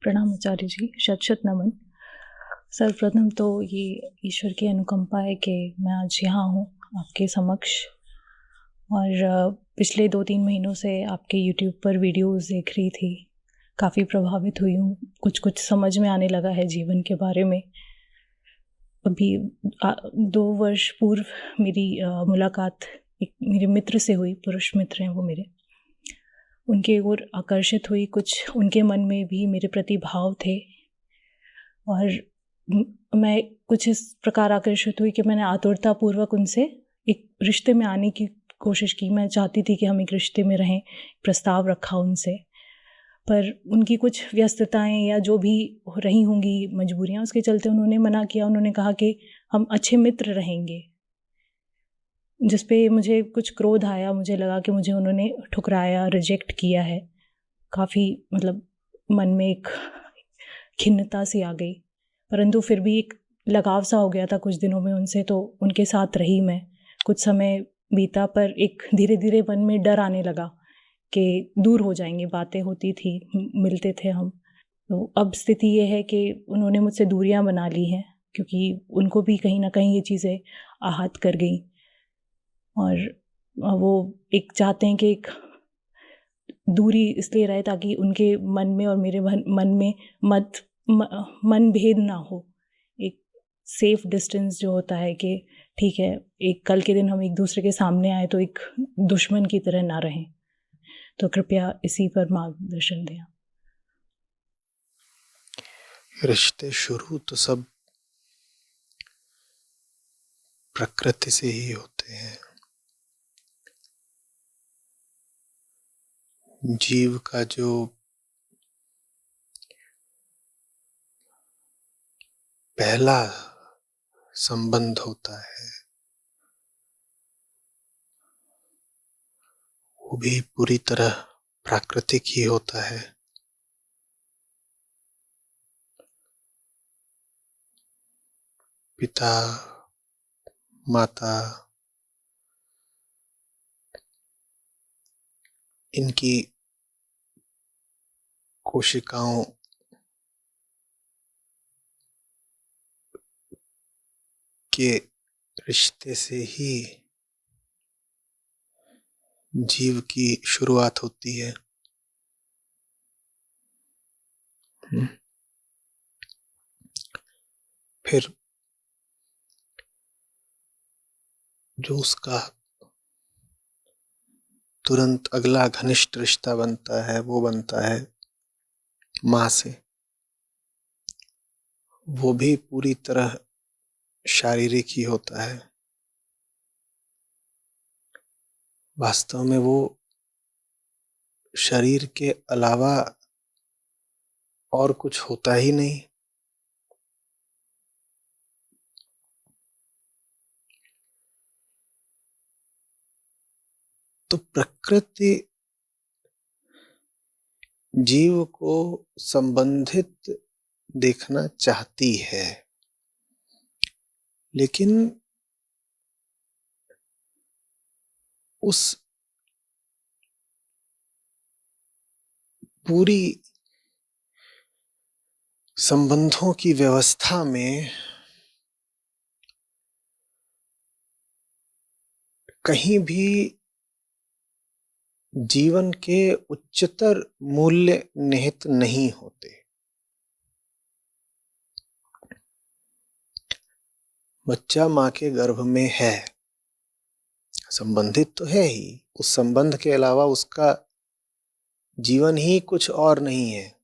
प्रणाम आचार्य जी, शत शत नमन। सर्वप्रथम तो ये ईश्वर की अनुकंपा है कि मैं आज यहाँ हूँ आपके समक्ष। और पिछले 2-3 महीनों से आपके यूट्यूब पर वीडियोस देख रही थी, काफ़ी प्रभावित हुई हूँ। कुछ कुछ समझ में आने लगा है जीवन के बारे में। अभी 2 वर्ष पूर्व मेरी मुलाकात एक मेरे मित्र से हुई, पुरुष मित्र हैं वो मेरे। उनकी ओर आकर्षित हुई, कुछ उनके मन में भी मेरे प्रति भाव थे और मैं कुछ इस प्रकार आकर्षित हुई कि मैंने आतुरतापूर्वक उनसे एक रिश्ते में आने की कोशिश की। मैं चाहती थी कि हम एक रिश्ते में रहें, प्रस्ताव रखा उनसे, पर उनकी कुछ व्यस्तताएं या जो भी रही होंगी मजबूरियां, उसके चलते उन्होंने मना किया। उन्होंने कहा कि हम अच्छे मित्र रहेंगे, जिस पे मुझे कुछ क्रोध आया। मुझे लगा कि मुझे उन्होंने ठुकराया, रिजेक्ट किया है। काफ़ी मतलब मन में एक खिन्नता सी आ गई, परंतु फिर भी एक लगाव सा हो गया था कुछ दिनों में उनसे, तो उनके साथ रही मैं। कुछ समय बीता, पर एक धीरे धीरे मन में डर आने लगा कि दूर हो जाएंगे। बातें होती थी, मिलते थे हम। तो अब स्थिति ये है कि उन्होंने मुझसे दूरियां बना ली हैं, क्योंकि उनको भी कहीं ना कहीं ये चीज़ें आहत कर गई और वो एक चाहते हैं कि एक दूरी इसलिए रहे ताकि उनके मन में और मेरे मन में मन भेद ना हो। एक सेफ डिस्टेंस जो होता है कि ठीक है, एक कल के दिन हम एक दूसरे के सामने आए तो एक दुश्मन की तरह ना रहें। तो कृपया इसी पर मार्गदर्शन दें। रिश्ते शुरू तो सब प्रकृति से ही होते हैं। जीव का जो पहला संबंध होता है वो भी पूरी तरह प्राकृतिक ही होता है। पिता, माता, इनकी कोशिकाओं के रिश्ते से ही जीव की शुरुआत होती है। फिर जो उसका तुरंत अगला घनिष्ठ रिश्ता बनता है वो बनता है माँ से। वो भी पूरी तरह शारीरिक ही होता है। वास्तव में वो शरीर के अलावा और कुछ होता ही नहीं। तो प्रकृति जीव को संबंधित देखना चाहती है, लेकिन उस पूरी संबंधों की व्यवस्था में कहीं भी जीवन के उच्चतर मूल्य निहित नहीं होते। बच्चा माँ के गर्भ में है, संबंधित तो है ही। उस संबंध के अलावा उसका जीवन ही कुछ और नहीं है।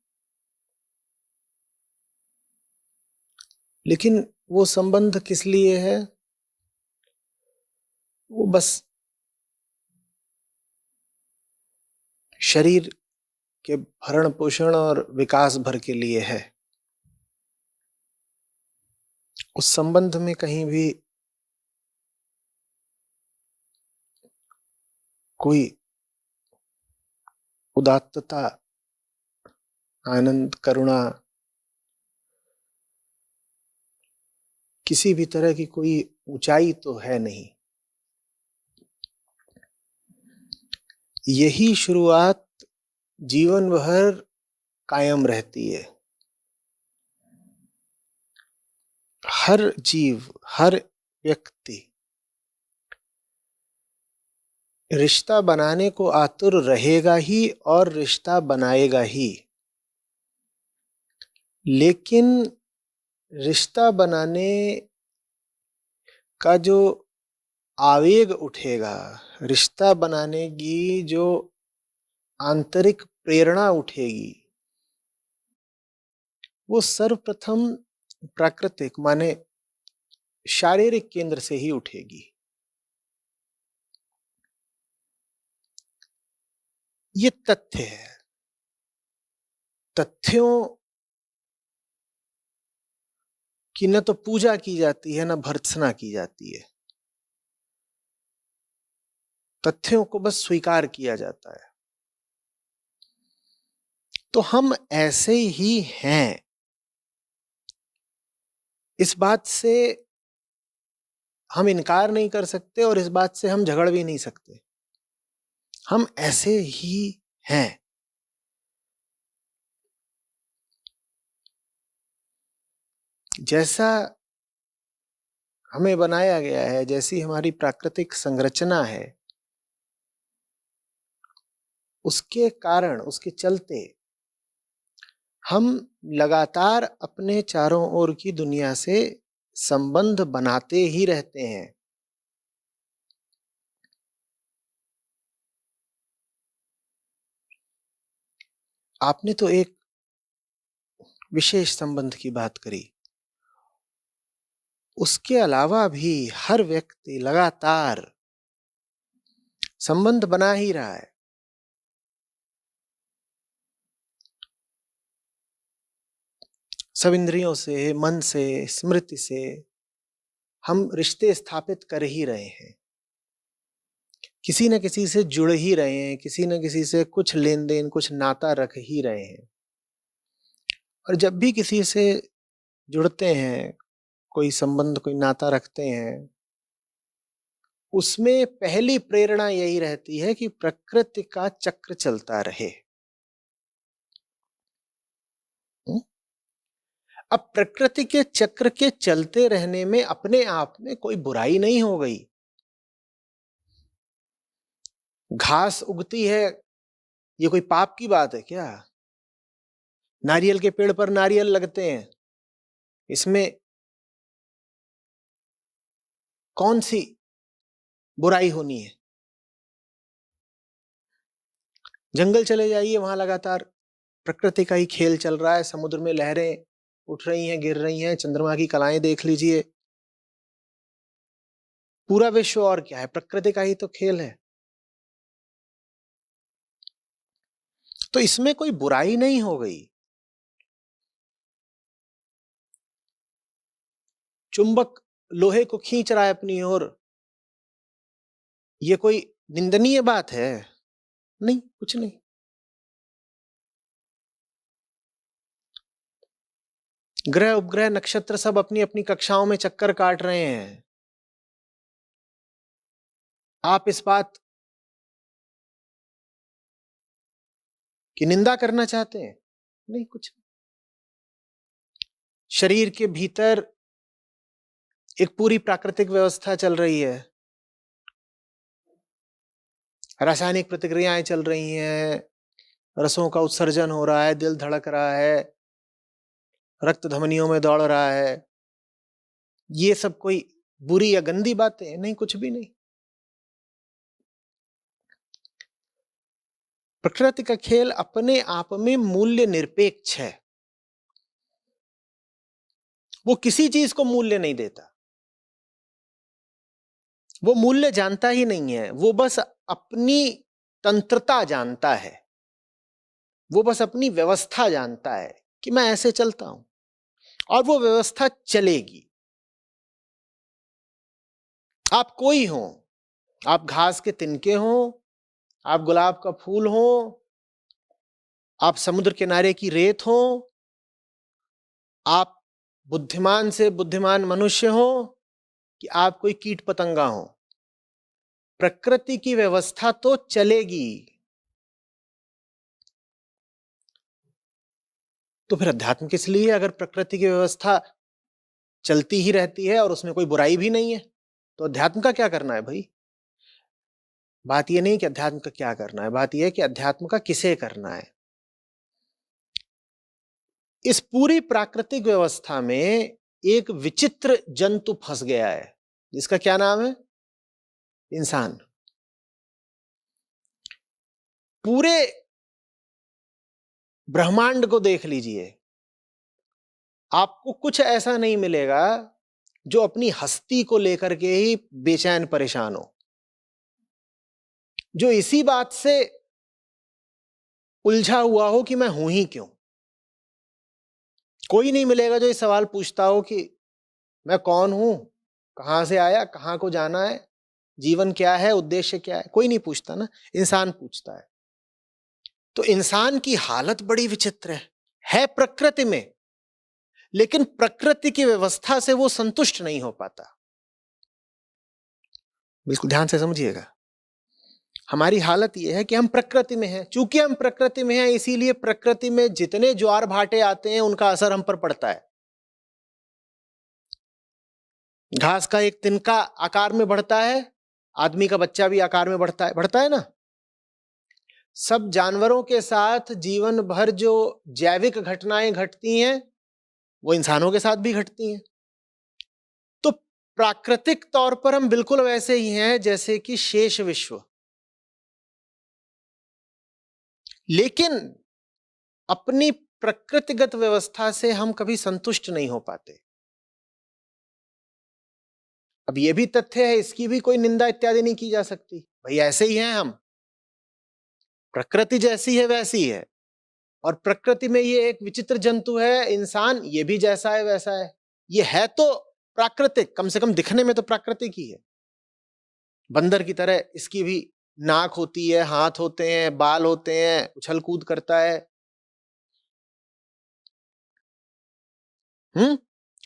लेकिन वो संबंध किस लिए है? वो बस शरीर के भरण पोषण और विकास भर के लिए है। उस संबंध में कहीं भी कोई उदात्तता, आनंद, करुणा, किसी भी तरह की कोई ऊंचाई तो है नहीं। यही शुरुआत जीवन भर कायम रहती है। हर जीव, हर व्यक्ति रिश्ता बनाने को आतुर रहेगा ही और रिश्ता बनाएगा ही। लेकिन रिश्ता बनाने का जो आवेग उठेगा, रिश्ता बनाने की जो आंतरिक प्रेरणा उठेगी, वो सर्वप्रथम प्राकृतिक माने शारीरिक केंद्र से ही उठेगी। ये तथ्य है। तथ्यों की न तो पूजा की जाती है, न भर्त्सना की जाती है। तथ्यों को बस स्वीकार किया जाता है। तो हम ऐसे ही हैं, इस बात से हम इनकार नहीं कर सकते और इस बात से हम झगड़ भी नहीं सकते। हम ऐसे ही हैं। जैसा हमें बनाया गया है, जैसी हमारी प्राकृतिक संरचना है, उसके कारण, उसके चलते हम लगातार अपने चारों ओर की दुनिया से संबंध बनाते ही रहते हैं। आपने तो एक विशेष संबंध की बात करी। उसके अलावा भी हर व्यक्ति लगातार संबंध बना ही रहा है। सब इंद्रियों से, मन से, स्मृति से हम रिश्ते स्थापित कर ही रहे हैं। किसी न किसी से जुड़ ही रहे हैं, किसी न किसी से कुछ लेन देन, कुछ नाता रख ही रहे हैं। और जब भी किसी से जुड़ते हैं, कोई संबंध, कोई नाता रखते हैं, उसमें पहली प्रेरणा यही रहती है कि प्रकृति का चक्र चलता रहे। अब प्रकृति के चक्र के चलते रहने में अपने आप में कोई बुराई नहीं हो गई। घास उगती है, ये कोई पाप की बात है क्या? नारियल के पेड़ पर नारियल लगते हैं, इसमें कौन सी बुराई होनी है? जंगल चले जाइए, वहां लगातार प्रकृति का ही खेल चल रहा है। समुद्र में लहरें उठ रही हैं, गिर रही हैं, चंद्रमा की कलाएं देख लीजिए। पूरा विश्व और क्या है? प्रकृति का ही तो खेल है। तो इसमें कोई बुराई नहीं हो गई। चुंबक लोहे को खींच रहा है अपनी ओर, ये कोई निंदनीय बात है? नहीं, कुछ नहीं। ग्रह, उपग्रह, नक्षत्र सब अपनी अपनी कक्षाओं में चक्कर काट रहे हैं। आप इस बात की निंदा करना चाहते हैं? नहीं, कुछ नहीं। शरीर के भीतर एक पूरी प्राकृतिक व्यवस्था चल रही है, रासायनिक प्रतिक्रियाएं चल रही हैं, रसों का उत्सर्जन हो रहा है, दिल धड़क रहा है, रक्त धमनियों में दौड़ रहा है। ये सब कोई बुरी या गंदी बातें? नहीं, कुछ भी नहीं। प्रकृति का खेल अपने आप में मूल्य निरपेक्ष है। वो किसी चीज को मूल्य नहीं देता, वो मूल्य जानता ही नहीं है। वो बस अपनी तंत्रता जानता है, वो बस अपनी व्यवस्था जानता है कि मैं ऐसे चलता हूं और वो व्यवस्था चलेगी। आप कोई हो, आप घास के तिनके हो, आप गुलाब का फूल हो, आप समुद्र किनारे की रेत हो, आप बुद्धिमान से बुद्धिमान मनुष्य हो, कि आप कोई कीट पतंगा हो, प्रकृति की व्यवस्था तो चलेगी। तो फिर अध्यात्म किस लिए, अगर प्रकृति की व्यवस्था चलती ही रहती है और उसमें कोई बुराई भी नहीं है, तो अध्यात्म का क्या करना है भाई? बात यह नहीं कि अध्यात्म का क्या करना है, बात यह है कि अध्यात्म का किसे करना है। इस पूरी प्राकृतिक व्यवस्था में एक विचित्र जंतु फंस गया है, जिसका क्या नाम है? इंसान। पूरे ब्रह्मांड को देख लीजिए, आपको कुछ ऐसा नहीं मिलेगा जो अपनी हस्ती को लेकर के ही बेचैन परेशान हो, जो इसी बात से उलझा हुआ हो कि मैं हूं ही क्यों। कोई नहीं मिलेगा जो इस सवाल पूछता हो कि मैं कौन हूं, कहां से आया, कहां को जाना है, जीवन क्या है, उद्देश्य क्या है। कोई नहीं पूछता ना, इंसान पूछता है। तो इंसान की हालत बड़ी विचित्र है प्रकृति में, लेकिन प्रकृति की व्यवस्था से वो संतुष्ट नहीं हो पाता। बिल्कुल ध्यान से समझिएगा, हमारी हालत यह है कि हम प्रकृति में हैं। चूंकि हम प्रकृति में हैं, इसीलिए प्रकृति में जितने ज्वार भाटे आते हैं उनका असर हम पर पड़ता है। घास का एक तिनका आकार में बढ़ता है, आदमी का बच्चा भी आकार में बढ़ता है ना। सब जानवरों के साथ जीवन भर जो जैविक घटनाएं घटती हैं वो इंसानों के साथ भी घटती हैं। तो प्राकृतिक तौर पर हम बिल्कुल वैसे ही हैं जैसे कि शेष विश्व, लेकिन अपनी प्रकृतिगत व्यवस्था से हम कभी संतुष्ट नहीं हो पाते। अब यह भी तथ्य है, इसकी भी कोई निंदा इत्यादि नहीं की जा सकती। भाई ऐसे ही हैं हम, प्रकृति जैसी है वैसी है, और प्रकृति में ये एक विचित्र जंतु है इंसान, ये भी जैसा है वैसा है। ये है तो प्राकृतिक, कम से कम दिखने में तो प्राकृतिक ही है। बंदर की तरह इसकी भी नाक होती है, हाथ होते हैं, बाल होते हैं, उछल कूद करता है,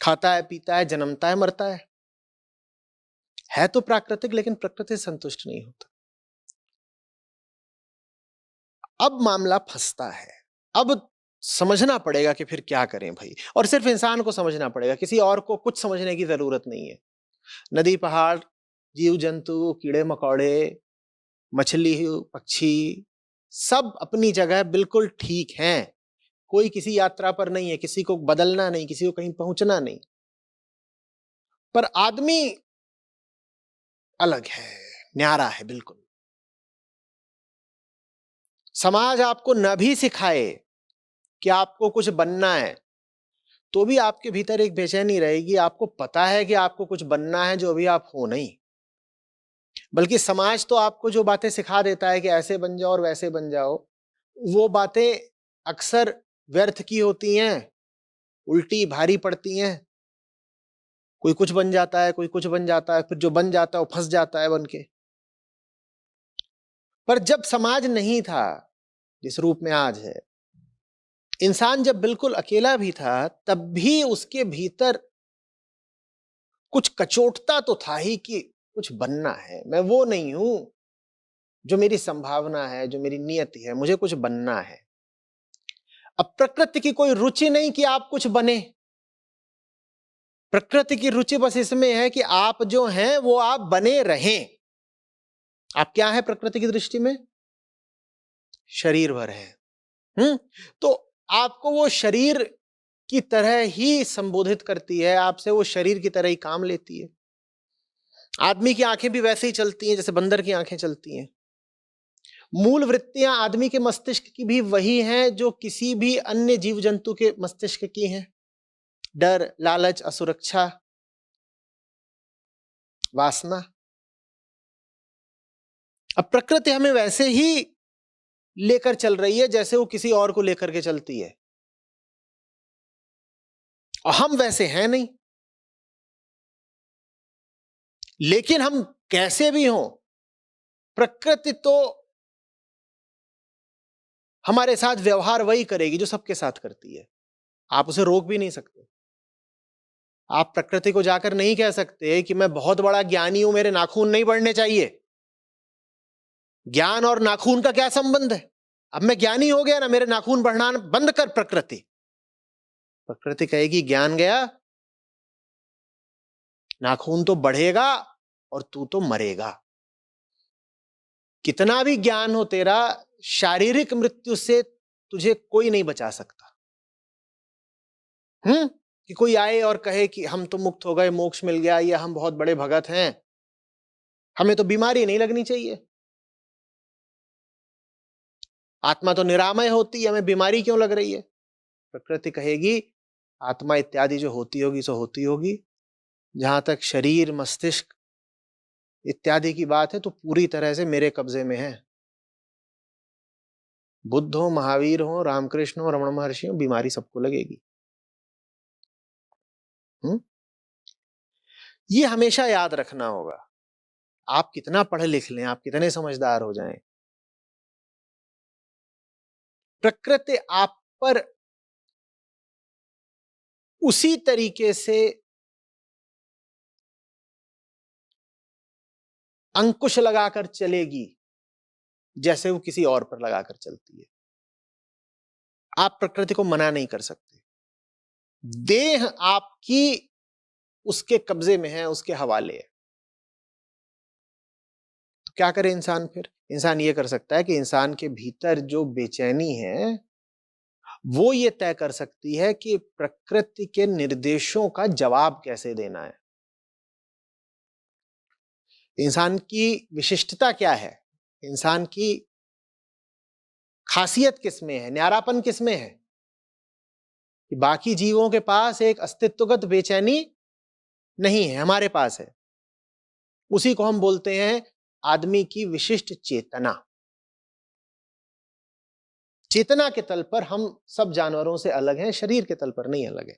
खाता है, पीता है, जन्मता है, मरता है तो प्राकृतिक, लेकिन प्रकृति से संतुष्ट नहीं होता। अब मामला फंसता है। अब समझना पड़ेगा कि फिर क्या करें भाई, और सिर्फ इंसान को समझना पड़ेगा, किसी और को कुछ समझने की जरूरत नहीं है। नदी, पहाड़, जीव जंतु, कीड़े मकोड़े, मछली, पक्षी, सब अपनी जगह बिल्कुल ठीक हैं। कोई किसी यात्रा पर नहीं है, किसी को बदलना नहीं, किसी को कहीं पहुंचना नहीं। पर आदमी अलग है, न्यारा है बिल्कुल। समाज आपको न भी सिखाए कि आपको कुछ बनना है, तो भी आपके भीतर एक बेचैनी रहेगी। आपको पता है कि आपको कुछ बनना है जो अभी आप हो नहीं, बल्कि समाज तो आपको जो बातें सिखा देता है कि ऐसे बन जाओ और वैसे बन जाओ, वो बातें अक्सर व्यर्थ की होती हैं, उल्टी भारी पड़ती हैं। कोई कुछ बन जाता है, कोई कुछ बन जाता है, फिर जो बन जाता है वो फंस जाता है बन के। पर जब समाज नहीं था जिस रूप में आज है, इंसान जब बिल्कुल अकेला भी था, तब भी उसके भीतर कुछ कचोटता तो था ही कि कुछ बनना है, मैं वो नहीं हूं जो मेरी संभावना है, जो मेरी नियति है, मुझे कुछ बनना है। अब प्रकृति की कोई रुचि नहीं कि आप कुछ बने, प्रकृति की रुचि बस इसमें है कि आप जो हैं वो आप बने रहें। आप क्या है प्रकृति की दृष्टि में? शरीर भर है। तो आपको वो शरीर की तरह ही संबोधित करती है, आपसे वो शरीर की तरह ही काम लेती है। आदमी की आंखें भी वैसे ही चलती हैं जैसे बंदर की आंखें चलती हैं। मूल वृत्तियां आदमी के मस्तिष्क की भी वही हैं जो किसी भी अन्य जीव जंतु के मस्तिष्क की हैं। डर, लालच, असुरक्षा, वासना। अब प्रकृति हमें वैसे ही लेकर चल रही है जैसे वो किसी और को लेकर के चलती है, और हम वैसे हैं नहीं। लेकिन हम कैसे भी हों, प्रकृति तो हमारे साथ व्यवहार वही करेगी जो सबके साथ करती है। आप उसे रोक भी नहीं सकते। आप प्रकृति को जाकर नहीं कह सकते कि मैं बहुत बड़ा ज्ञानी हूं, मेरे नाखून नहीं बढ़ने चाहिए। ज्ञान और नाखून का क्या संबंध है? अब मैं ज्ञानी हो गया ना, मेरे नाखून बढ़ना बंद कर। प्रकृति कहेगी ज्ञान गया, नाखून तो बढ़ेगा और तू तो मरेगा। कितना भी ज्ञान हो तेरा, शारीरिक मृत्यु से तुझे कोई नहीं बचा सकता। कि कोई आए और कहे कि हम तो मुक्त हो गए, मोक्ष मिल गया, या हम बहुत बड़े भगत हैं, हमें तो बीमारी नहीं लगनी चाहिए। आत्मा तो निरामय होती है, हमें बीमारी क्यों लग रही है? प्रकृति कहेगी आत्मा इत्यादि जो होती होगी सो होती होगी। जहां तक शरीर, मस्तिष्क इत्यादि की बात है तो पूरी तरह से मेरे कब्जे में है। बुद्ध हो, महावीर हो, रामकृष्ण हो, रमण महर्षि हो, बीमारी सबको लगेगी। ये हमेशा याद रखना होगा। आप कितना पढ़े लिख लें, आप कितने समझदार हो जाएं, प्रकृति आप पर उसी तरीके से अंकुश लगाकर चलेगी जैसे वो किसी और पर लगाकर चलती है। आप प्रकृति को मना नहीं कर सकते। देह आपकी उसके कब्जे में है, उसके हवाले है। तो क्या करे इंसान? फिर इंसान ये कर सकता है कि इंसान के भीतर जो बेचैनी है वो ये तय कर सकती है कि प्रकृति के निर्देशों का जवाब कैसे देना है। इंसान की विशिष्टता क्या है, इंसान की खासियत किसमें है, न्यारापन किसमें है, कि बाकी जीवों के पास एक अस्तित्वगत बेचैनी नहीं है, हमारे पास है। उसी को हम बोलते हैं आदमी की विशिष्ट चेतना। चेतना के तल पर हम सब जानवरों से अलग हैं, शरीर के तल पर नहीं अलग है।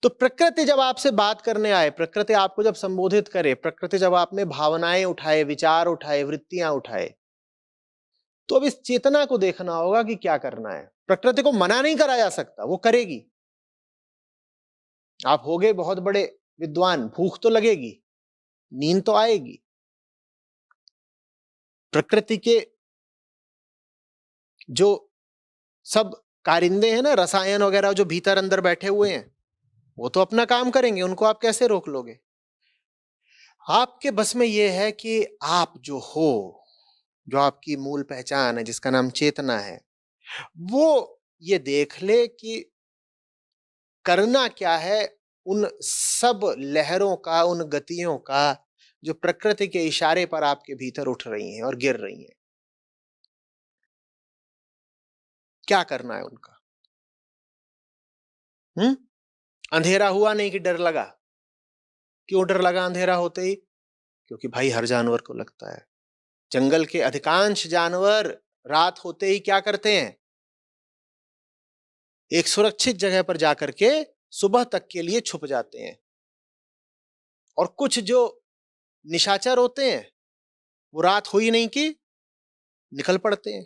तो प्रकृति जब आपसे बात करने आए, प्रकृति आपको जब संबोधित करे, प्रकृति जब आप में भावनाएं उठाए, विचार उठाए, वृत्तियां उठाए, तो अब इस चेतना को देखना होगा कि क्या करना है। प्रकृति को मना नहीं करा जा सकता, वो करेगी। आप होगे बहुत बड़े विद्वान, भूख तो लगेगी, नींद तो आएगी। प्रकृति के जो सब कारिंदे हैं ना, रसायन वगैरह जो भीतर अंदर बैठे हुए हैं, वो तो अपना काम करेंगे, उनको आप कैसे रोक लोगे? आपके बस में यह है कि आप जो हो, जो आपकी मूल पहचान है, जिसका नाम चेतना है, वो ये देख ले कि करना क्या है उन सब लहरों का, उन गतियों का जो प्रकृति के इशारे पर आपके भीतर उठ रही हैं और गिर रही हैं। क्या करना है उनका? अंधेरा हुआ नहीं कि डर लगा? क्यों डर लगा अंधेरा होते ही? क्योंकि भाई हर जानवर को लगता है। जंगल के अधिकांश जानवर रात होते ही क्या करते हैं? एक सुरक्षित जगह पर जाकर के सुबह तक के लिए छुप जाते हैं। और कुछ जो निशाचर होते हैं वो रात हुई नहीं कि निकल पड़ते हैं।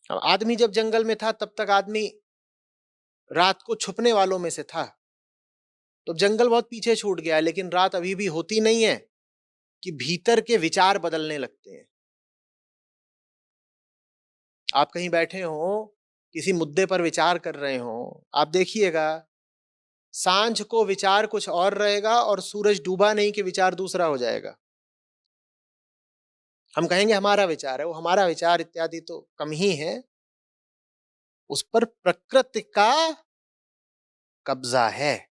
अब आदमी जब जंगल में था तब तक आदमी रात को छुपने वालों में से था, तो जंगल बहुत पीछे छूट गया है। लेकिन रात अभी भी होती नहीं है कि भीतर के विचार बदलने लगते हैं। आप कहीं बैठे हो, किसी मुद्दे पर विचार कर रहे हो, आप देखिएगा सांझ को विचार कुछ और रहेगा और सूरज डूबा नहीं कि विचार दूसरा हो जाएगा। हम कहेंगे हमारा विचार है, वो हमारा विचार इत्यादि तो कम ही है, उस पर प्रकृति का कब्जा है।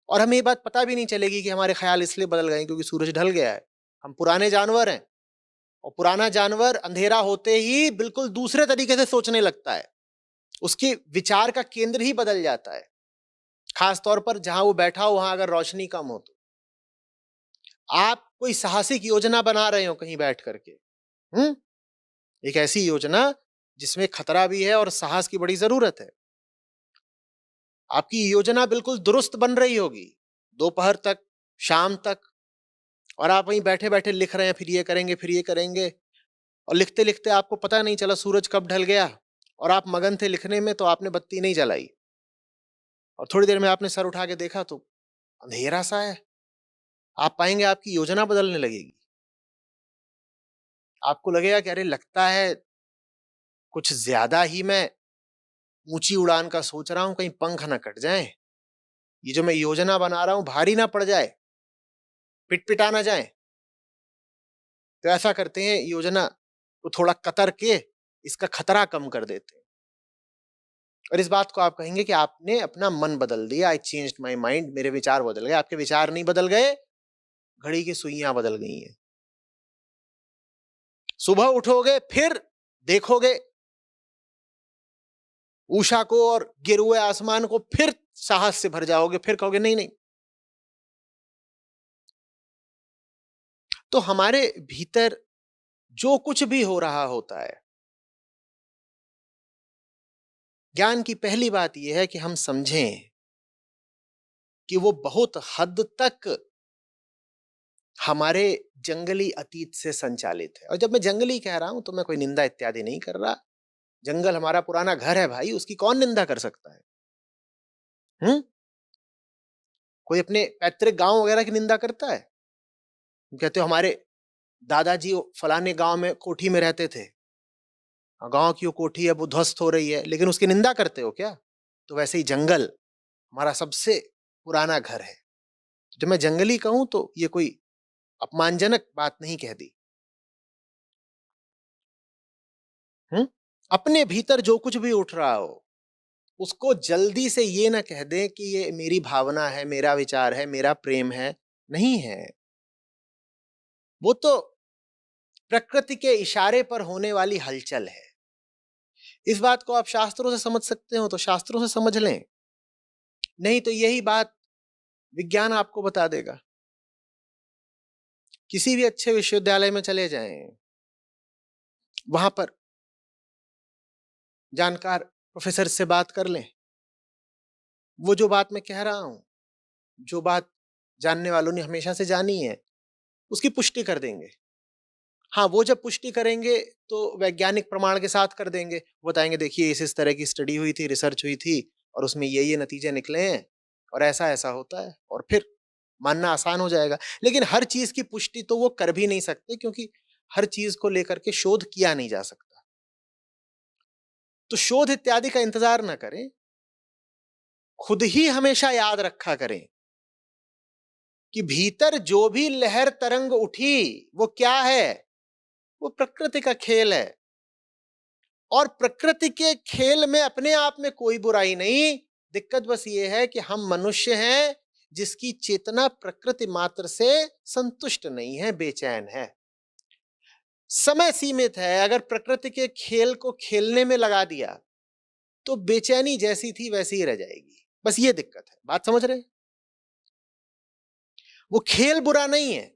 और हमें ये बात पता भी नहीं चलेगी कि हमारे ख्याल इसलिए बदल गए क्योंकि सूरज ढल गया है। हम पुराने जानवर हैं, और पुराना जानवर अंधेरा होते ही बिल्कुल दूसरे तरीके से सोचने लगता है, उसके विचार का केंद्र ही बदल जाता है। खास तौर पर जहां वो बैठा हो वहां अगर रोशनी कम हो तो। आप कोई साहसिक योजना बना रहे हो कहीं बैठ करके, एक ऐसी योजना जिसमें खतरा भी है और साहस की बड़ी जरूरत है। आपकी योजना बिल्कुल दुरुस्त बन रही होगी दोपहर तक, शाम तक, और आप वहीं बैठे बैठे लिख रहे हैं, फिर ये करेंगे, फिर ये करेंगे, और लिखते लिखते आपको पता नहीं चला सूरज कब ढल गया, और आप मगन थे लिखने में तो आपने बत्ती नहीं जलाई, और थोड़ी देर में आपने सर उठा के देखा तो अंधेरा सा है। आप पाएंगे आपकी योजना बदलने लगेगी। आपको लगेगा कि अरे लगता है कुछ ज्यादा ही मैं ऊंची उड़ान का सोच रहा हूं, कहीं पंख ना कट जाए, ये जो मैं योजना बना रहा हूं भारी ना पड़ जाए, पिटपिटा ना जाए, तो ऐसा करते हैं योजना को थोड़ा कतर के इसका खतरा कम कर देते हैं। और इस बात को आप कहेंगे कि आपने अपना मन बदल दिया, आई चेंज्ड माई माइंड, मेरे विचार बदल गए। आपके विचार नहीं बदल गए, घड़ी की सुइयां बदल गई हैं। सुबह उठोगे फिर देखोगे उषा को और गिरे आसमान को, फिर साहस से भर जाओगे, फिर कहोगे नहीं नहीं। तो हमारे भीतर जो कुछ भी हो रहा होता है, ज्ञान की पहली बात यह है कि हम समझें कि वो बहुत हद तक हमारे जंगली अतीत से संचालित है। और जब मैं जंगली कह रहा हूं तो मैं कोई निंदा इत्यादि नहीं कर रहा। जंगल हमारा पुराना घर है भाई, उसकी कौन निंदा कर सकता है? कोई अपने पैतृक गांव वगैरह की निंदा करता है? कहते हो हमारे दादाजी फलाने गांव में कोठी में रहते थे, गांव की वो कोठी है वो ध्वस्त हो रही है, लेकिन उसकी निंदा करते हो क्या? तो वैसे ही जंगल हमारा सबसे पुराना घर है। जब मैं जंगली कहूं तो ये कोई अपमानजनक बात नहीं कह दी। अपने भीतर जो कुछ भी उठ रहा हो उसको जल्दी से ये ना कह दें कि ये मेरी भावना है, मेरा विचार है, मेरा प्रेम है। नहीं है, वो तो प्रकृति के इशारे पर होने वाली हलचल है। इस बात को आप शास्त्रों से समझ सकते हो तो शास्त्रों से समझ लें, नहीं तो यही बात विज्ञान आपको बता देगा। किसी भी अच्छे विश्वविद्यालय में चले जाएं, वहां पर जानकार प्रोफेसर से बात कर लें, वो जो बात मैं कह रहा हूं, जो बात जानने वालों ने हमेशा से जानी है, उसकी पुष्टि कर देंगे। हाँ, वो जब पुष्टि करेंगे तो वैज्ञानिक प्रमाण के साथ कर देंगे। वो बताएंगे देखिए इस तरह की स्टडी हुई थी, रिसर्च हुई थी और उसमें ये नतीजे निकले हैं और ऐसा ऐसा होता है, और फिर मानना आसान हो जाएगा। लेकिन हर चीज की पुष्टि तो वो कर भी नहीं सकते, क्योंकि हर चीज को लेकर के शोध किया नहीं जा सकता। तो शोध इत्यादि का इंतजार ना करें, खुद ही हमेशा याद रखा करें कि भीतर जो भी लहर तरंग उठी वो क्या है? वो प्रकृति का खेल है। और प्रकृति के खेल में अपने आप में कोई बुराई नहीं। दिक्कत बस ये है कि हम मनुष्य हैं जिसकी चेतना प्रकृति मात्र से संतुष्ट नहीं है, बेचैन है। समय सीमित है, अगर प्रकृति के खेल को खेलने में लगा दिया तो बेचैनी जैसी थी वैसी ही रह जाएगी। बस ये दिक्कत है। बात समझ रहे? वो खेल बुरा नहीं है,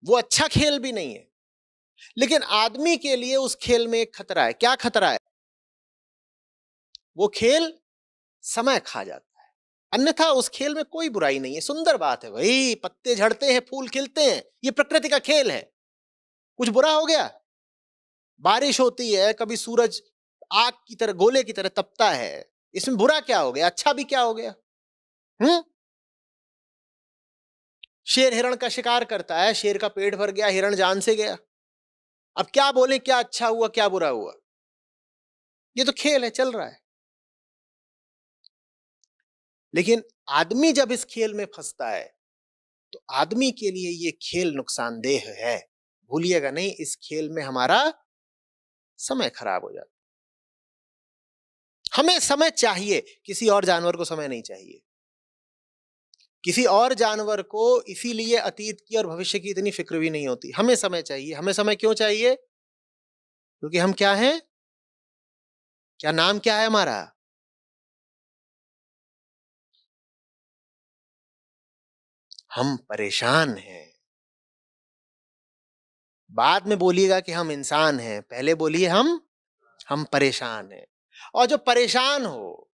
वो अच्छा खेल भी नहीं है, लेकिन आदमी के लिए उस खेल में एक खतरा है। क्या खतरा है? वो खेल समय खा जाता है। अन्यथा उस खेल में कोई बुराई नहीं है, सुंदर बात है भाई, पत्ते झड़ते हैं, फूल खिलते हैं, ये प्रकृति का खेल है। कुछ बुरा हो गया? बारिश होती है, कभी सूरज आग की तरह, गोले की तरह तपता है, इसमें बुरा क्या हो गया? अच्छा भी क्या हो गया? शेर हिरण का शिकार करता है, शेर का पेट भर गया, हिरण जान से गया। अब क्या बोले, क्या अच्छा हुआ क्या बुरा हुआ? ये तो खेल है, चल रहा है। लेकिन आदमी जब इस खेल में फंसता है तो आदमी के लिए ये खेल नुकसानदेह है। भूलिएगा नहीं, इस खेल में हमारा समय खराब हो जाता। हमें समय चाहिए, किसी और जानवर को समय नहीं चाहिए। किसी और जानवर को इसीलिए अतीत की और भविष्य की इतनी फिक्र भी नहीं होती। हमें समय चाहिए। हमें समय क्यों चाहिए? क्योंकि हम क्या हैं? क्या नाम क्या है हमारा? हम परेशान हैं। बाद में बोलिएगा कि हम इंसान हैं, पहले बोलिए हम परेशान हैं। और जो परेशान हो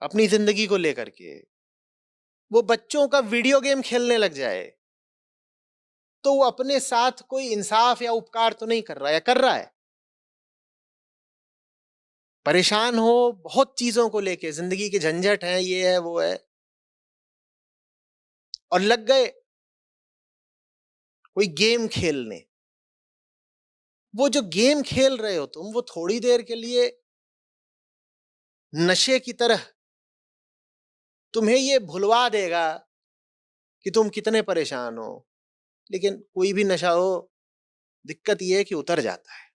अपनी जिंदगी को लेकर के, वो बच्चों का वीडियो गेम खेलने लग जाए तो वो अपने साथ कोई इंसाफ या उपकार तो नहीं कर रहा, या कर रहा है? परेशान हो बहुत चीजों को लेके, जिंदगी के झंझट है, ये है वो है, और लग गए कोई गेम खेलने। वो जो गेम खेल रहे हो तुम, वो थोड़ी देर के लिए नशे की तरह तुम्हें ये भुलवा देगा कि तुम कितने परेशान हो। लेकिन कोई भी नशा हो, दिक्कत ये है कि उतर जाता है।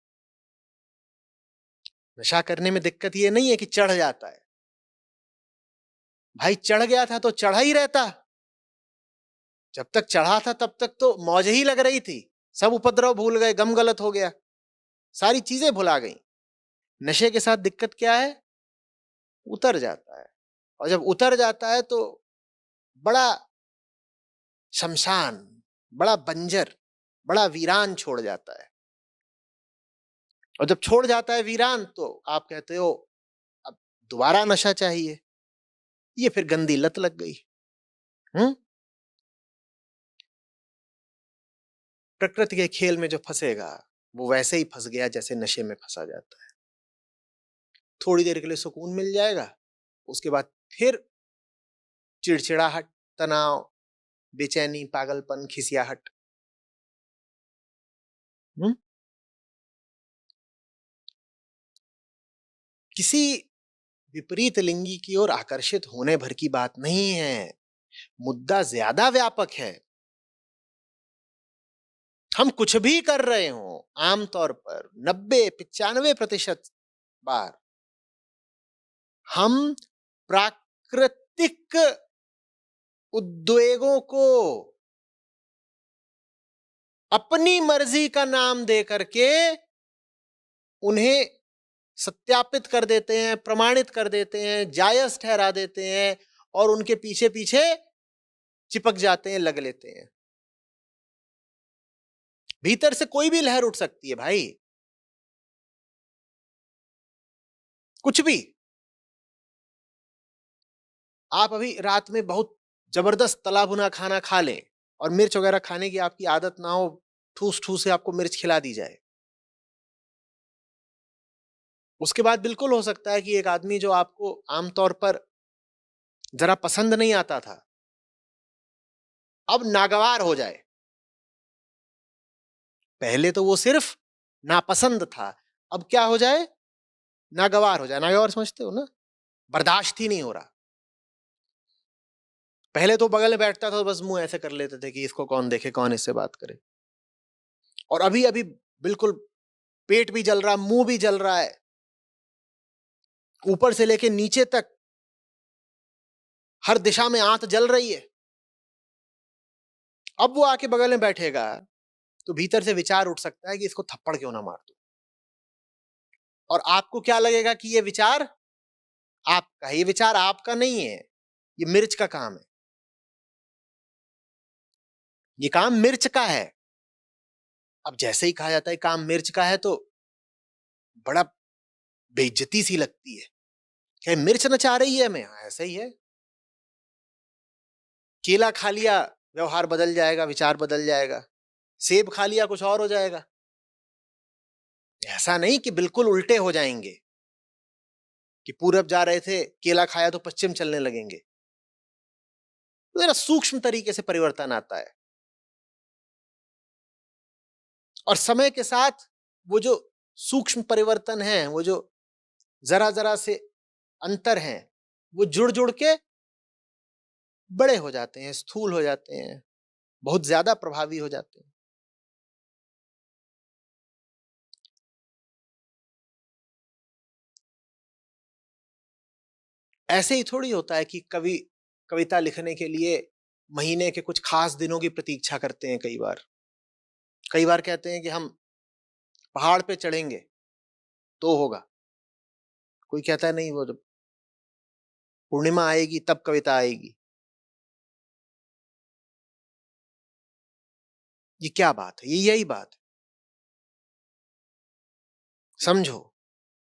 नशा करने में दिक्कत ये नहीं है कि चढ़ जाता है। भाई चढ़ गया था तो चढ़ा ही रहता। जब तक चढ़ा था तब तक तो मौज ही लग रही थी, सब उपद्रव भूल गए, गम गलत हो गया, सारी चीजें भुला गई। नशे के साथ दिक्कत क्या है? उतर जाता है। और जब उतर जाता है तो बड़ा शमशान, बड़ा बंजर, बड़ा वीरान छोड़ जाता है। और जब छोड़ जाता है वीरान तो आप कहते हो अब दोबारा नशा चाहिए। ये फिर गंदी लत लग गई। प्रकृति के खेल में जो फंसेगा वो वैसे ही फंस गया जैसे नशे में फंसा जाता है। थोड़ी देर के लिए सुकून मिल जाएगा, उसके बाद फिर चिड़चिड़ाहट, तनाव, बेचैनी, पागलपन, खिसियाहट। किसी विपरीत लिंगी की ओर आकर्षित होने भर की बात नहीं है, मुद्दा ज्यादा व्यापक है। हम कुछ भी कर रहे हो, आमतौर पर 90-95% बार हम प्राकृतिक उद्वेगों को अपनी मर्जी का नाम दे करके उन्हें सत्यापित कर देते हैं, प्रमाणित कर देते हैं, जायज ठहरा देते हैं और उनके पीछे पीछे चिपक जाते हैं, लग लेते हैं। भीतर से कोई भी लहर उठ सकती है भाई, कुछ भी। आप अभी रात में बहुत जबरदस्त तला भुना खाना खा लें और मिर्च वगैरह खाने की आपकी आदत ना हो, ठूस ठूस से आपको मिर्च खिला दी जाए, उसके बाद बिल्कुल हो सकता है कि एक आदमी जो आपको आमतौर पर जरा पसंद नहीं आता था, अब नागवार हो जाए। पहले तो वो सिर्फ नापसंद था, अब क्या हो जाए? नागवार हो जाए। नागवार समझते हो ना? बर्दाश्त ही नहीं हो रहा। पहले तो बगल में बैठता था तो बस मुंह ऐसे कर लेते थे कि इसको कौन देखे, कौन इससे बात करे। और अभी अभी बिल्कुल पेट भी जल रहा, मुंह भी जल रहा है, ऊपर से लेके नीचे तक हर दिशा में आंत जल रही है। अब वो आके बगल में बैठेगा तो भीतर से विचार उठ सकता है कि इसको थप्पड़ क्यों ना मार दूं। और आपको क्या लगेगा कि ये विचार आपका, ये विचार आपका नहीं है, ये मिर्च का काम है, ये काम मिर्च का है। अब जैसे ही कहा जाता है काम मिर्च का है तो बड़ा बेइज्जती सी लगती है। क्या मिर्च नचा रही है? हमें ऐसा ही है। केला खा लिया व्यवहार बदल जाएगा, विचार बदल जाएगा। सेब खा लिया कुछ और हो जाएगा। ऐसा नहीं कि बिल्कुल उल्टे हो जाएंगे कि पूरब जा रहे थे, केला खाया तो पश्चिम चलने लगेंगे। तो जरा सूक्ष्म तरीके से परिवर्तन आता है और समय के साथ वो जो सूक्ष्म परिवर्तन है, वो जो जरा जरा से अंतर हैं, वो जुड़ जुड़ के बड़े हो जाते हैं, स्थूल हो जाते हैं, बहुत ज्यादा प्रभावी हो जाते हैं। ऐसे ही थोड़ी होता है कि कवि कविता लिखने के लिए महीने के कुछ खास दिनों की प्रतीक्षा करते हैं। कई बार कहते हैं कि हम पहाड़ पे चढ़ेंगे तो होगा। कोई कहता है नहीं, वो जब पूर्णिमा आएगी तब कविता आएगी। ये क्या बात है? ये यही बात है। समझो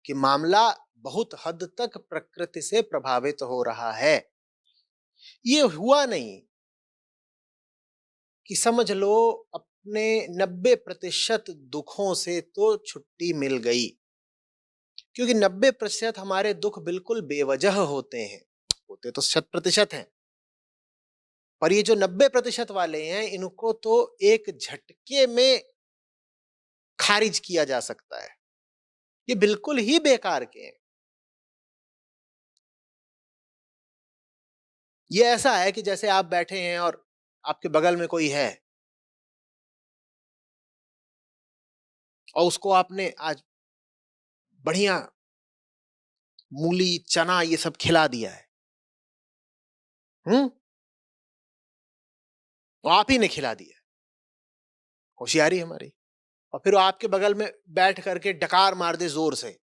कि मामला बहुत हद तक प्रकृति से प्रभावित हो रहा है। ये हुआ नहीं कि समझ लो अपने 90% दुखों से तो छुट्टी मिल गई, क्योंकि 90% हमारे दुख बिल्कुल बेवजह होते हैं। होते तो 100% हैं, पर ये जो 90% वाले हैं इनको तो एक झटके में खारिज किया जा सकता है। ये बिल्कुल ही बेकार के हैं। ये ऐसा है कि जैसे आप बैठे हैं और आपके बगल में कोई है और उसको आपने आज बढ़िया मूली चना ये सब खिला दिया है। तो आप ही ने खिला दिया। होशियारी हमारी। और फिर वो आपके बगल में बैठ करके डकार मार दे जोर से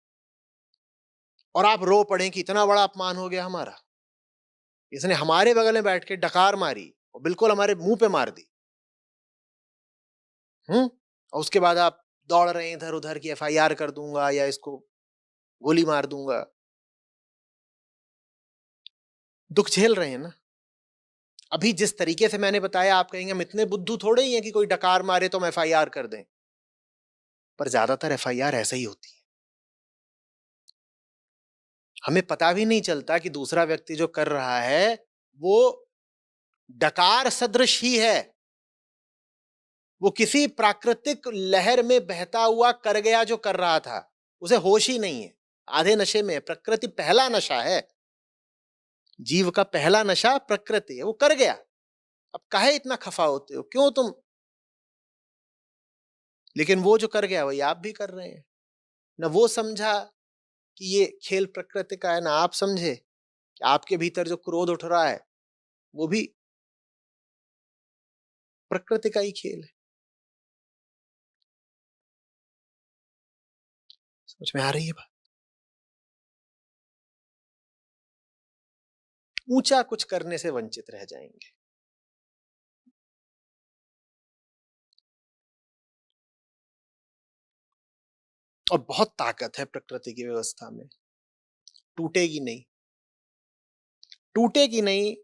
और आप रो पड़े कि इतना बड़ा अपमान हो गया हमारा, इसने हमारे बगल में बैठ के डकार मारी और बिल्कुल हमारे मुंह पे मार दी। और उसके बाद आप दौड़ रहे हैं इधर उधर की एफआईआर कर दूंगा या इसको गोली मार दूंगा। दुख झेल रहे हैं ना। अभी जिस तरीके से मैंने बताया आप कहेंगे हम इतने बुद्धू थोड़े ही हैं कि कोई डकार मारे तो हम एफआईआर कर दें, पर ज्यादातर एफआईआर ऐसे ही होती है। हमें पता भी नहीं चलता कि दूसरा व्यक्ति जो कर रहा है वो डकार सदृश ही है। वो किसी प्राकृतिक लहर में बहता हुआ कर गया जो कर रहा था, उसे होश ही नहीं है, आधे नशे में। प्रकृति पहला नशा है, जीव का पहला नशा प्रकृति है, वो कर गया। अब काहे इतना खफा होते हो, क्यों तुम? लेकिन वो जो कर गया वही आप भी कर रहे हैं। न वो समझा कि ये खेल प्रकृति का है, ना आप समझे कि आपके भीतर जो क्रोध उठ रहा है वो भी प्रकृति का ही खेल है। समझ में आ रही है बात? ऊंचा कुछ करने से वंचित रह जाएंगे। और बहुत ताकत है प्रकृति की व्यवस्था में, टूटेगी नहीं, टूटेगी नहीं।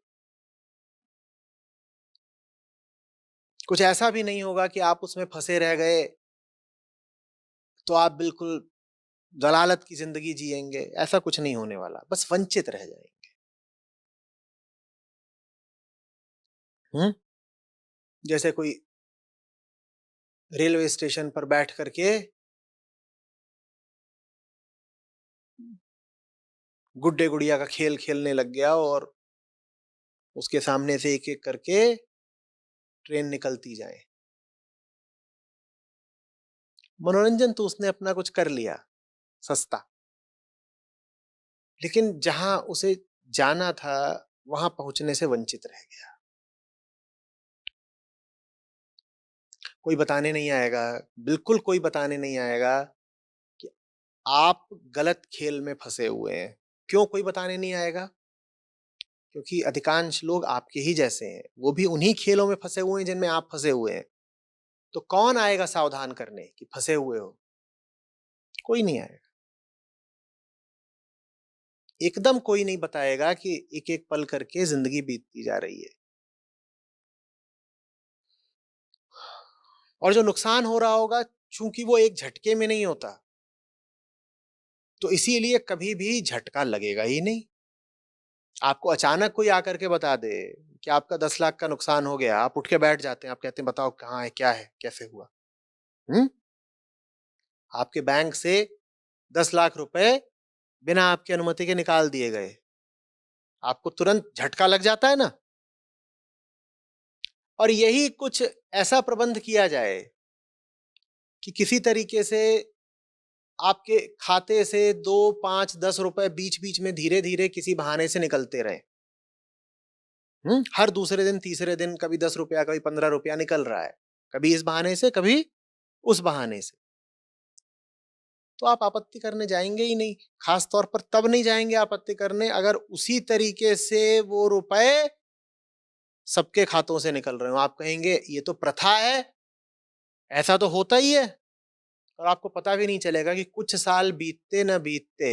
कुछ ऐसा भी नहीं होगा कि आप उसमें फंसे रह गए तो आप बिल्कुल जलालत की जिंदगी जिएंगे, ऐसा कुछ नहीं होने वाला, बस वंचित रह जाएंगे। जैसे कोई रेलवे स्टेशन पर बैठ करके गुड्डे गुड़िया का खेल खेलने लग गया और उसके सामने से एक एक करके ट्रेन निकलती जाए। मनोरंजन तो उसने अपना कुछ कर लिया सस्ता, लेकिन जहां उसे जाना था वहां पहुंचने से वंचित रह गया। कोई बताने नहीं आएगा, बिल्कुल कोई बताने नहीं आएगा कि आप गलत खेल में फंसे हुए हैं। क्यों कोई बताने नहीं आएगा? क्योंकि अधिकांश लोग आपके ही जैसे हैं, वो भी उन्हीं खेलों में फंसे हुए हैं जिनमें आप फंसे हुए हैं। तो कौन आएगा सावधान करने कि फंसे हुए हो? कोई नहीं आएगा। एकदम कोई नहीं बताएगा कि एक एक पल करके जिंदगी बीतती जा रही है और जो नुकसान हो रहा होगा चूंकि वो एक झटके में नहीं होता, तो इसीलिए कभी भी झटका लगेगा ही नहीं। आपको अचानक कोई आकर के बता दे कि आपका 10 लाख का नुकसान हो गया, आप उठ के बैठ जाते हैं, आप कहते हैं बताओ कहाँ है, क्या है, कैसे हुआ? हम्म आपके बैंक से 10 लाख रुपए बिना आपकी अनुमति के निकाल दिए गए, आपको तुरंत झटका लग जाता है ना। और यही कुछ ऐसा प्रबंध किया जाए कि किसी तरीके से आपके खाते से 2, 5, 10 रुपए बीच बीच में धीरे धीरे किसी बहाने से निकलते रहे। हर दूसरे दिन तीसरे दिन कभी 10 रुपया कभी 15 रुपया निकल रहा है, कभी इस बहाने से कभी उस बहाने से। तो आप आपत्ति करने जाएंगे ही नहीं। खास तौर पर तब नहीं जाएंगे आपत्ति करने अगर उसी तरीके से वो रुपए सबके खातों से निकल रहे हो। आप कहेंगे ये तो प्रथा है, ऐसा तो होता ही है। और आपको पता भी नहीं चलेगा कि कुछ साल बीतते न बीतते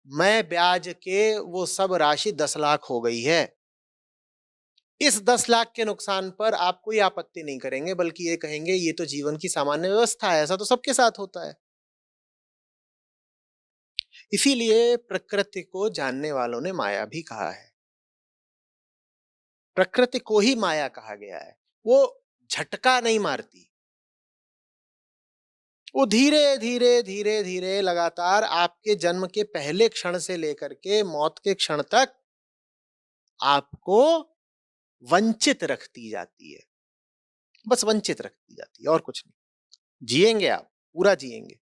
मैं ब्याज के वो सब राशि 10 लाख हो गई है। इस 10 लाख के नुकसान पर आप कोई आपत्ति नहीं करेंगे, बल्कि ये कहेंगे ये तो जीवन की सामान्य व्यवस्था है, ऐसा तो सबके साथ होता है। इसीलिए प्रकृति को जानने वालों ने माया भी कहा है। प्रकृति को ही माया कहा गया है। वो झटका नहीं मारती, वो धीरे धीरे धीरे धीरे लगातार आपके जन्म के पहले क्षण से लेकर के मौत के क्षण तक आपको वंचित रखती जाती है, बस वंचित रखती जाती है और कुछ नहीं। जिएंगे आप, पूरा जिएंगे,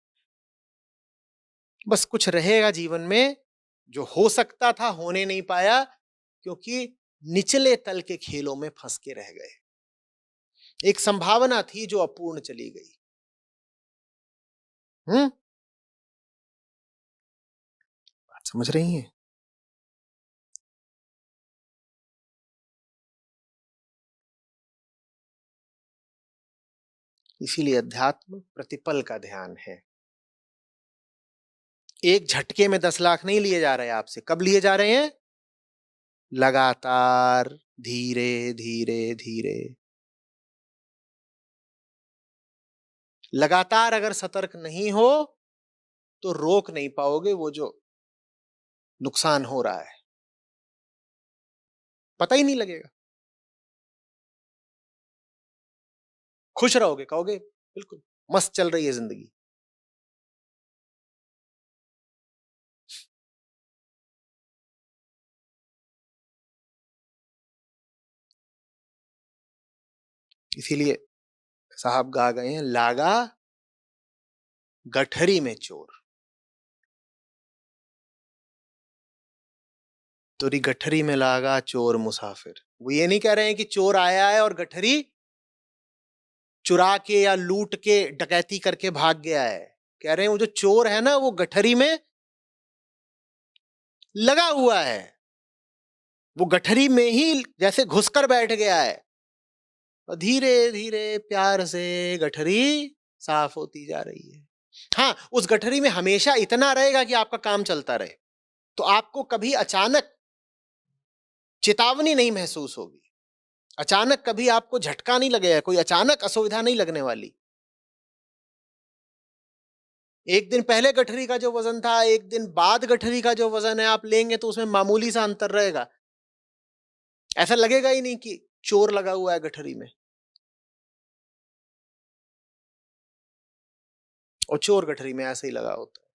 बस कुछ रहेगा जीवन में जो हो सकता था, होने नहीं पाया, क्योंकि निचले तल के खेलों में फंस के रह गए। एक संभावना थी जो अपूर्ण चली गई। बात समझ रही हैं? इसीलिए अध्यात्म प्रतिपल का ध्यान है। एक झटके में 10 लाख नहीं लिए जा रहे आपसे। कब लिए जा रहे हैं? लगातार, धीरे धीरे धीरे। लगातार अगर सतर्क नहीं हो तो रोक नहीं पाओगे वो जो नुकसान हो रहा है, पता ही नहीं लगेगा। खुश रहोगे, कहोगे बिल्कुल मस्त चल रही है जिंदगी। इसीलिए साहब गा गए हैं, लागा गठरी में चोर, तोरी गठरी में लागा चोर मुसाफिर। वो ये नहीं कह रहे हैं कि चोर आया है और गठरी चुरा के या लूट के डकैती करके भाग गया है। कह रहे हैं वो जो चोर है ना, वो गठरी में लगा हुआ है, वो गठरी में ही जैसे घुसकर बैठ गया है, और धीरे धीरे प्यार से गठरी साफ होती जा रही है। हाँ, उस गठरी में हमेशा इतना रहेगा कि आपका काम चलता रहे, तो आपको कभी अचानक चेतावनी नहीं महसूस होगी, अचानक कभी आपको झटका नहीं लगेगा, कोई अचानक असुविधा नहीं लगने वाली। एक दिन पहले गठरी का जो वजन था, एक दिन बाद गठरी का जो वजन है, आप लेंगे तो उसमें मामूली सा अंतर रहेगा। ऐसा लगेगा ही नहीं कि चोर लगा हुआ है गठरी में, और चोर गठरी में ऐसे ही लगा होता है।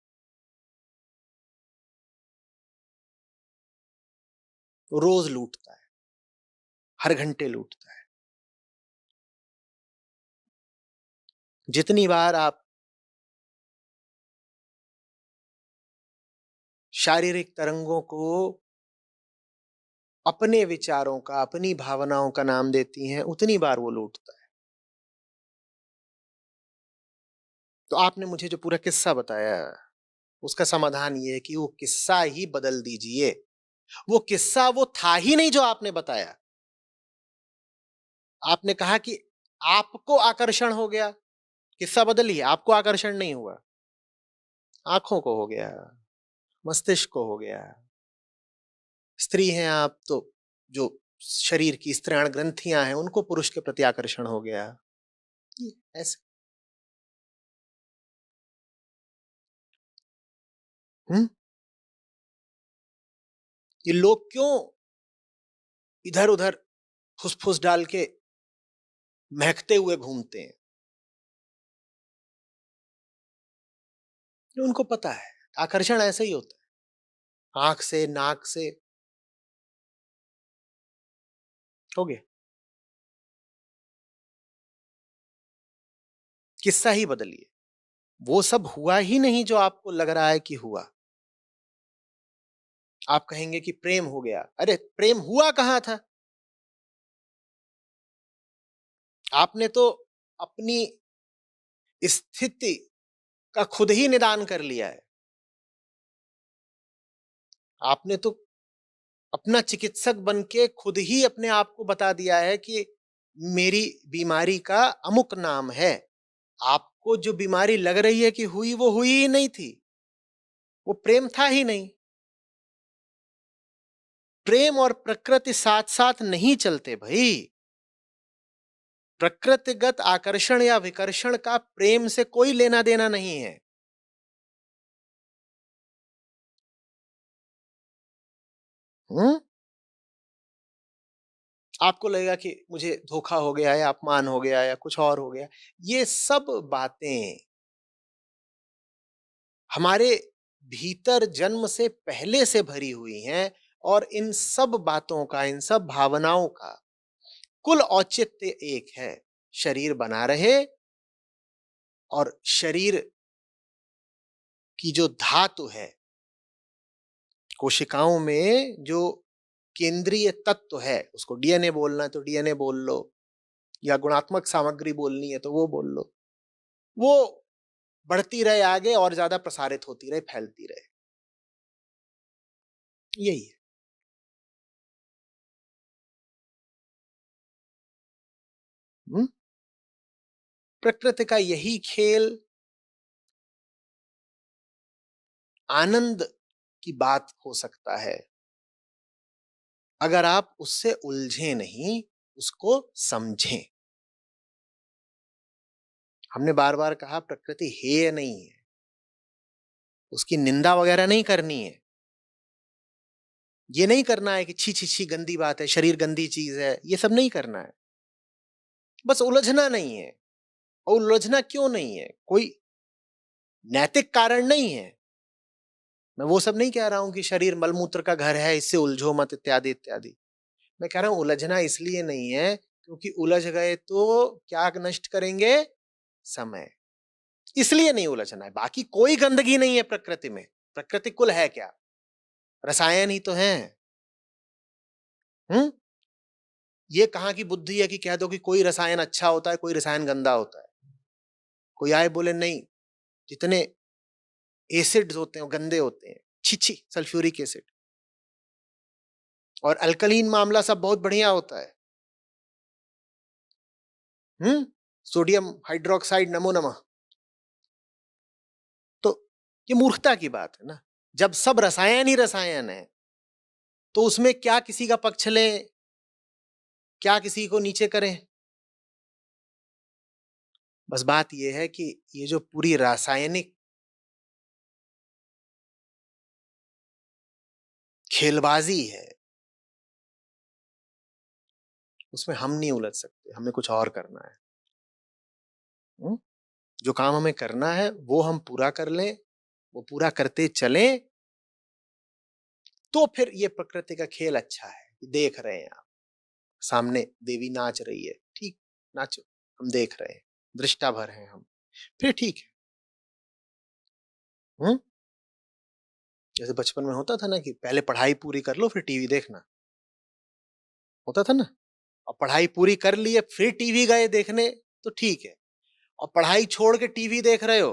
तो रोज लूटता है, हर घंटे लूटता है। जितनी बार आप शारीरिक तरंगों को अपने विचारों का, अपनी भावनाओं का नाम देती हैं, उतनी बार वो लूटता है। तो आपने मुझे जो पूरा किस्सा बताया, उसका समाधान ये है कि वो किस्सा ही बदल दीजिए। वो किस्सा वो था ही नहीं जो आपने बताया। आपने कहा कि आपको आकर्षण हो गया, किस्सा बदलिए, आपको आकर्षण नहीं हुआ, आंखों को हो गया, मस्तिष्क को हो गया। स्त्री हैं आप तो जो शरीर की स्त्रीण ग्रंथियां हैं, उनको पुरुष के प्रति आकर्षण हो गया। ऐसे ये लोग क्यों इधर उधर फुसफुस डाल के महकते हुए घूमते हैं? उनको पता है आकर्षण ऐसे ही होता है, आंख से, नाक से। हो गया, किस्सा ही बदलिए। वो सब हुआ ही नहीं जो आपको लग रहा है कि हुआ। आप कहेंगे कि प्रेम हो गया, अरे प्रेम हुआ कहां था? आपने तो अपनी स्थिति का खुद ही निदान कर लिया है। आपने तो अपना चिकित्सक बन के खुद ही अपने आप को बता दिया है कि मेरी बीमारी का अमुक नाम है। आपको जो बीमारी लग रही है कि हुई, वो हुई ही नहीं थी, वो प्रेम था ही नहीं। प्रेम और प्रकृति साथ साथ नहीं चलते भाई। प्रकृतिगत आकर्षण या विकर्षण का प्रेम से कोई लेना देना नहीं है। हम्म आपको लगेगा कि मुझे धोखा हो गया है, अपमान हो गया या कुछ और हो गया। ये सब बातें हमारे भीतर जन्म से पहले से भरी हुई हैं, और इन सब बातों का, इन सब भावनाओं का कुल औचित्य एक है, शरीर बना रहे और शरीर की जो धातु है, कोशिकाओं में जो केंद्रीय तत्व है, उसको डीएनए बोलना है तो डीएनए बोल लो, या गुणात्मक सामग्री बोलनी है तो वो बोल लो, वो बढ़ती रहे आगे और ज्यादा प्रसारित होती रहे, फैलती रहे। यही है। प्रकृति का यही खेल आनंद की बात हो सकता है अगर आप उससे उलझे नहीं, उसको समझें। हमने बार बार कहा प्रकृति हेय नहीं है, उसकी निंदा वगैरह नहीं करनी है। ये नहीं करना है कि छी छी छी गंदी बात है, शरीर गंदी चीज है, ये सब नहीं करना है। बस उलझना नहीं है। और उलझना क्यों नहीं है? कोई नैतिक कारण नहीं है। मैं वो सब नहीं कह रहा हूं कि शरीर मलमूत्र का घर है, इससे उलझो मत, इत्यादि इत्यादि। मैं कह रहा हूं उलझना इसलिए नहीं है क्योंकि उलझ गए तो क्या नष्ट करेंगे? समय। इसलिए नहीं उलझना है। बाकी कोई गंदगी नहीं है प्रकृति में। प्रकृति कुल है क्या? रसायन ही तो है। ये कहां की बुद्धि है कि कह दो कि कोई रसायन अच्छा होता है, कोई रसायन गंदा होता है। कोई आए बोले नहीं, जितने एसिड्स होते हैं वो गंदे होते हैं, छी सल्फ्यूरिक एसिड। और अल्कलीन मामला सब बहुत बढ़िया होता है। सोडियम हाइड्रोक्साइड नमो नमः। तो ये मूर्खता की बात है ना। जब सब रसायन ही रसायन है तो उसमें क्या किसी का पक्ष लें, क्या किसी को नीचे करें? बस बात यह है कि ये जो पूरी रासायनिक खेलबाजी है उसमें हम नहीं उलझ सकते, हमें कुछ और करना है। जो काम हमें करना है वो हम पूरा कर लें, वो पूरा करते चलें, तो फिर ये प्रकृति का खेल अच्छा है। देख रहे हैं आप सामने देवी नाच रही है, ठीक, नाचो, हम देख रहे हैं, दृष्टा भर हैं हम, फिर ठीक है। जैसे बचपन में होता था ना कि पहले पढ़ाई पूरी कर लो फिर टीवी देखना, होता था ना। और पढ़ाई पूरी कर ली है फिर टीवी गए देखने तो ठीक है। और पढ़ाई छोड़ के टीवी देख रहे हो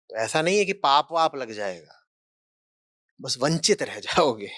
तो ऐसा नहीं है कि पाप वाप लग जाएगा, बस वंचित रह जाओगे।